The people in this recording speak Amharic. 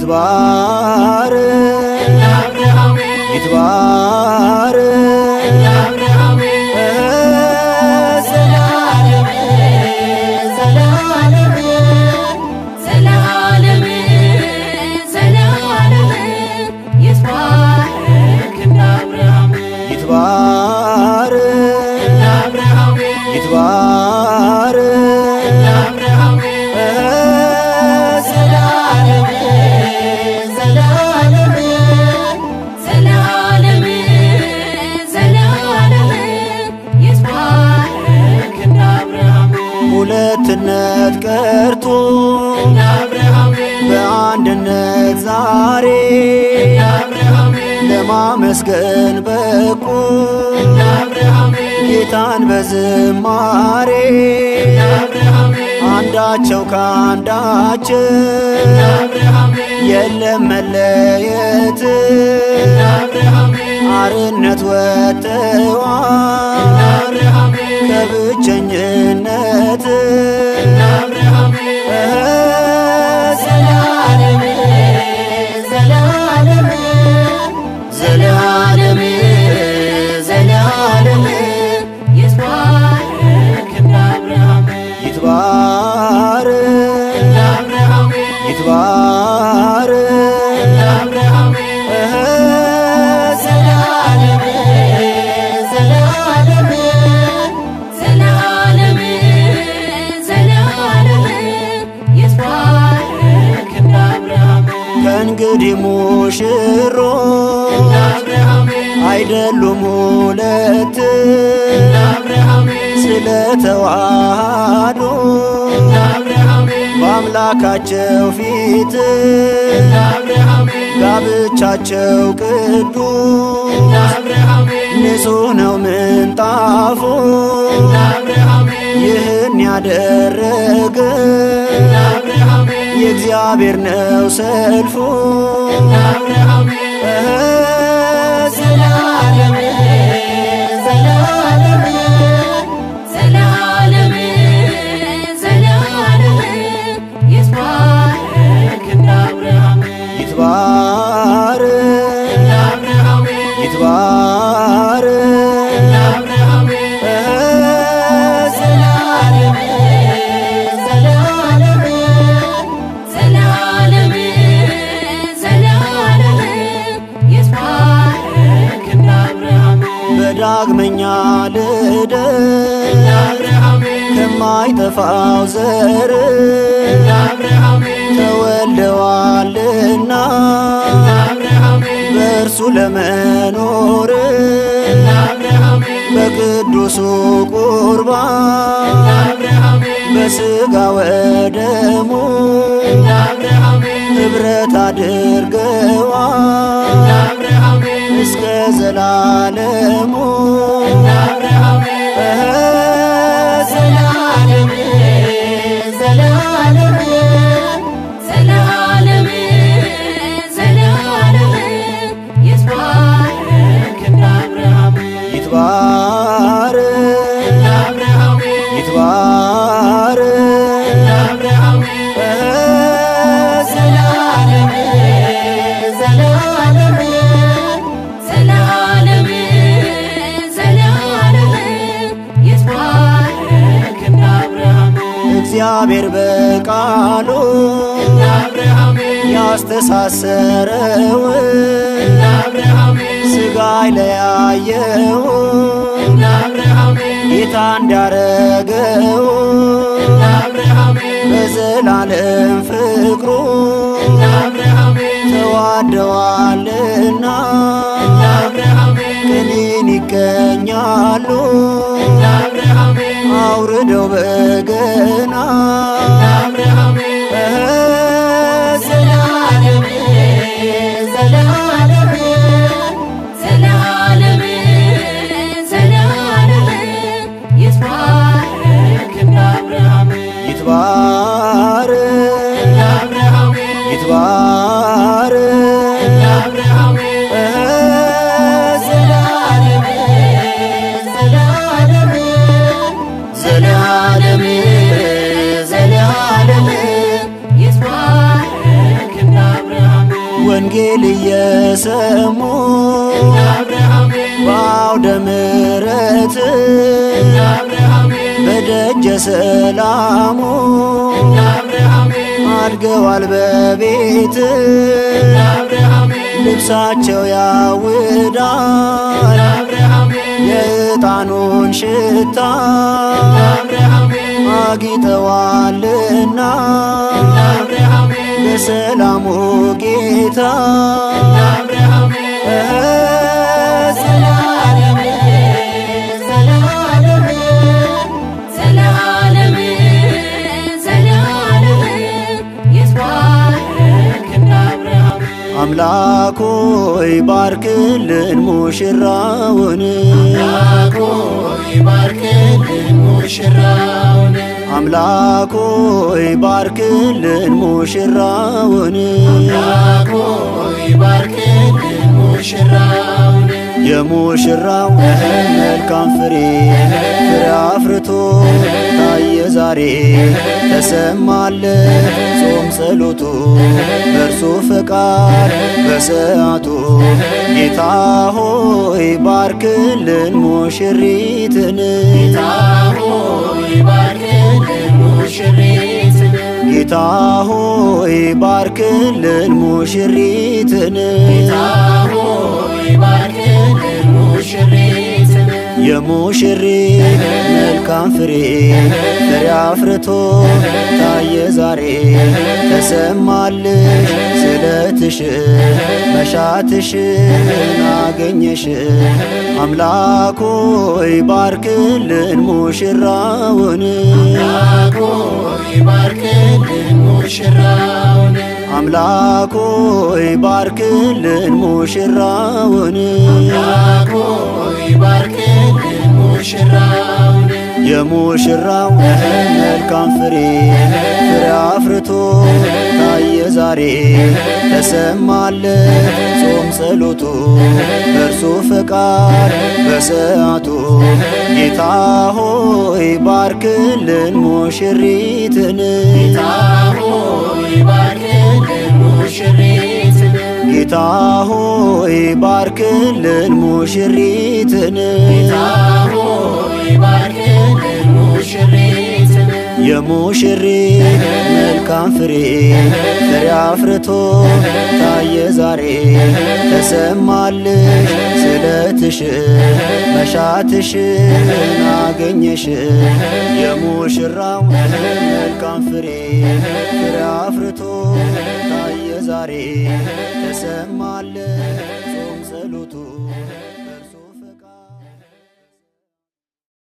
ይትባረክ ሁለትነት ቀርቶ በአንድነት ዛሬ ለማመስገን በቁ ጌታን በዝማሬ አንዳቸው ካንዳቸው የለም መለየት አርነት ወጥተዋል ከብቸኝነት ዘላለም ዘላለም ይትባረክ ከእንግዲህ ሙሽሮች አይደሉም ሁለት ስለተዋሃዱ በአምላካቸው ፊት ጋብቻቸው ቅዱስ ንጹሕ ነው ምንጣፉ ይህን ያደረገ የእግዚአብሔር ነው ሰልፉ ዘላለም ዘላለም ዘላለም ዘላለም ይትባረክ ዳግመኛ ልደት ከማይጠፋው ዘር ተወልደዋልና በእርሱ ለመኖር በቅዱሱ ቁርባን በሥጋ ወደሙ ኅብረት አድርገዋል እስከ ዘላለሙ ዘላለም ዘላለም ዘላለም ዘላለም ይትባረክ እግዚአብሔር በቃሉ ያስተሳሰረው ሥጋ ለያየው ጌታ እንዳረገው በዘላለም ፍቅሩ ተዋደዋልና ቅኔን ይቀኛሉ አውርደው በገና ዘላለም ዘላለም ዘላለም ዘላለም ይትባረክ ዘላለም ዘላለም ይትባረክ እየሰሙ በአውደ ምሕረት በደጀ ሰላሙ አድገዋል በቤት ልብሳቸው ያውዳል የዕጣኑን ሽታ አጊጠዋልና በሰላሙ ጌታ አምላኮይ ባርክልን ሙሽራውን አምላኮይ ባርክልን ሙሽራውን የሙሽራው መልካም ፍሬ አፍርቶ ታየ ዛሬ ተሰማለ ጾም ጸሎቱ በእርሱ ፈቃድ በሰዓቱ ጌታ ሆይ ባርክልን ሙሽሪትን ጌታ ሆይ ባርክልን ሙሽሪትን የሙሽሪት መልካም ፍሬ አፍርቶ ታየ ዛሬ ተሰማልሽ ስለትሽ መሻትሽን አገኘሽ አምላኮይ ባርክልን ሙሽራውን አምላኮይ ባርክልን ሙሽራውን የሙሽራው መልካም ፍሬ አፍርቶ ታየ ዛሬ ተሰማለ ጾም ጸሎቱ በእርሱ ፈቃድ በሰዓቱ ጌታ ሆይ ባርክልን ሙሽሪትን ጌታ ሆይ ባርክልን ሙሽሪትን የሙሽሪት መልካም ፍሬ አፍርቶ ታየ ዛሬ ተሰማልሽ ስለትሽ መሻትሽን አገኘሽ የሙሽራው መልካም ፍሬ አፍርቶ ታየ ዛሬ ተሰማልሽ ጾም ጸሎቱ